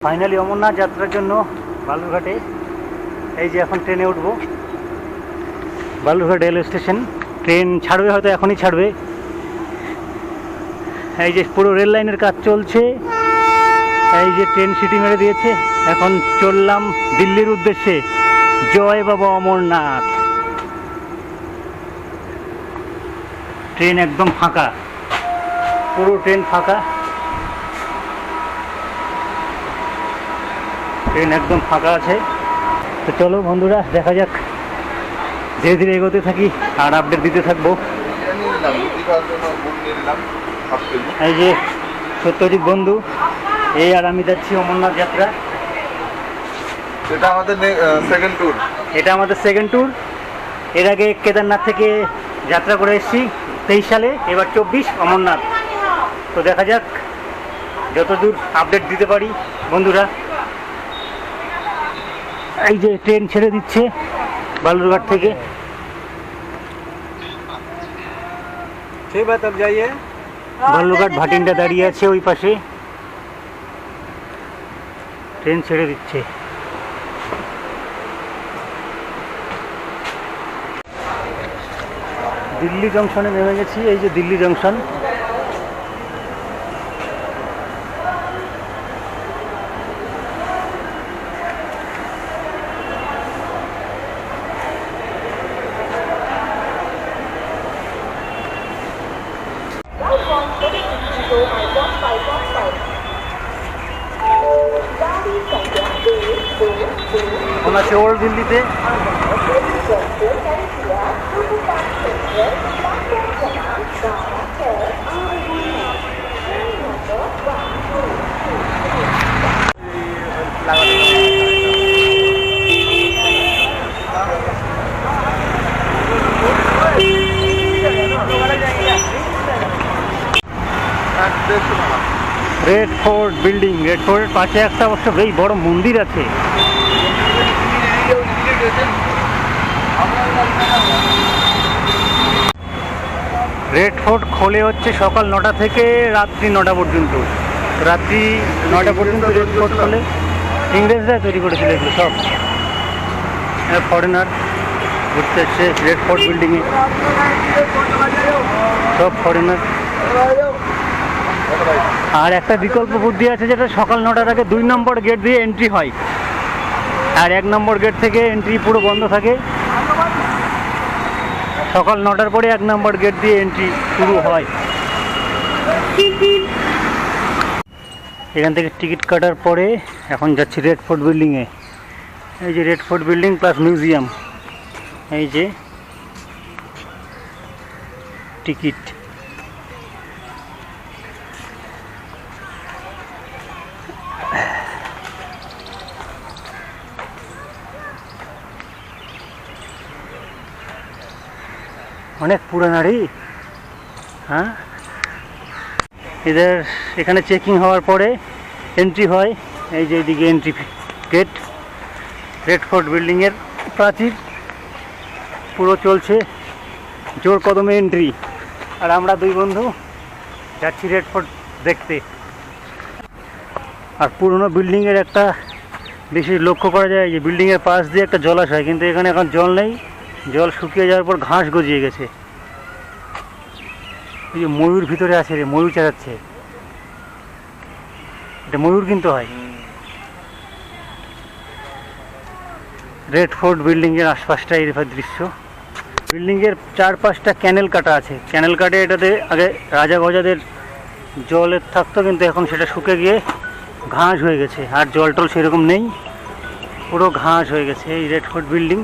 Finally Amarnath যাত্রার জন্য বালুরঘাটে এই যে এখন ট্রেনে উঠব। বালুরঘাট রেলওয়ে স্টেশন, ট্রেন ছাড়বে, হয়তো এখনই ছাড়বে। এই যে পুরো রেল লাইনের কাজ চলছে, এই যে ট্রেন সিটি মেরে দিয়েছে। এখন চললাম দিল্লির উদ্দেশ্যে। জয় বাবা অমরনাথ। ট্রেন একদম ফাঁকা, পুরো ট্রেন ফাঁকা, ট্রেন একদম ফাঁকা আছে। তো চলো বন্ধুরা, দেখা যাক, ধীরে ধীরে এগোতে থাকি আর আপডেট দিতে থাকবো। এই যে সত্যজিৎ বন্ধু, এই আর আমি যাচ্ছি অমরনাথ যাত্রা। এটা আমাদের সেকেন্ড ট্যুর। এটা আমাদের সেকেন্ড ট্যুর। এর আগে কেদারনাথ থেকে যাত্রা করে এসেছি 23 সালে, এবার 24 অমরনাথ। তো দেখা যাক যতদূর আপডেট দিতে পারি বন্ধুরা। এই যে ট্রেন ছেড়ে দিচ্ছে বালুরঘাট থেকে। বালুরঘাট ভাটিন্ডা দাঁড়িয়ে আছে ওই পাশে, ট্রেন ছেড়ে দিচ্ছে। দিল্লি জংশনে নেমে গেছি। এই যে দিল্লি জংশন। এখন আছে ওল্ড দিল্লিতে। রেড ফোর্ট বিল্ডিং, রেড ফোর্টের পাশে একটা অবশ্য বেশ বড় মন্দির আছে। রেড ফোর্ট খোলে হচ্ছে সকাল 9টা থেকে রাত্রি 9টা পর্যন্ত। রাত্রি 9টা পর্যন্ত রেড ফোর্ট খোলে। ইংরেজরা তৈরি করেছিল এগুলো সব। ফরেনার ঘুরতে এসছে রেড ফোর্ট বিল্ডিংয়ে, সব ফরেনার। আর একটা বিকল্প বুদ্ধি আছে, যেটা সকাল 9টার আগে 2 নম্বর গেট দিয়ে এন্ট্রি হয়, আর 1 নম্বর গেট থেকে এন্ট্রি পুরো বন্ধ থাকে। সকাল 9টার পরে 1 নম্বর গেট দিয়ে এন্ট্রি শুরু হয়। এখান থেকে টিকিট কাটার পরে এখন যাচ্ছি রেড ফোর্ট বিল্ডিংয়ে। এই যে red fort building plus museum. এই যে টিকিট। অনেক পুরানারই। হ্যাঁ, এখানে চেকিং হওয়ার পরে এন্ট্রি হয়। এই যে এইদিকে এন্ট্রি গেট। রেড ফোর্ট বিল্ডিংয়ের প্রাচীর পুরো চলছে জোর কদমে এন্ট্রি। আর আমরা 2 বন্ধু যাচ্ছি রেড ফোর্ট দেখতে। আর পুরনো বিল্ডিংয়ের একটা বেশি লক্ষ্য করা যায় যে বিল্ডিংয়ের পাশ দিয়ে একটা জলাশয়, কিন্তু এখানে এখন জল নেই। জল শুকিয়ে যাওয়ার পর ঘাস গজিয়ে গেছে। এই যে ময়ূর ভিতরে আছে রে, ময়ূর চালাচ্ছে। এটা ময়ূর কিন্তু হয়। রেড ফোর্ট বিল্ডিংয়ের আশপাশটা এর দৃশ্য। বিল্ডিংয়ের 4-5টা ক্যানেল কাটা আছে। ক্যানেল কাটে এটাতে আগে রাজা গজাদের জলের থাকতো, কিন্তু এখন সেটা শুকে গিয়ে ঘাস হয়ে গেছে। আর জল টল সেরকম নেই, পুরো ঘাস হয়ে গেছে। এই রেড ফোর্ট বিল্ডিং।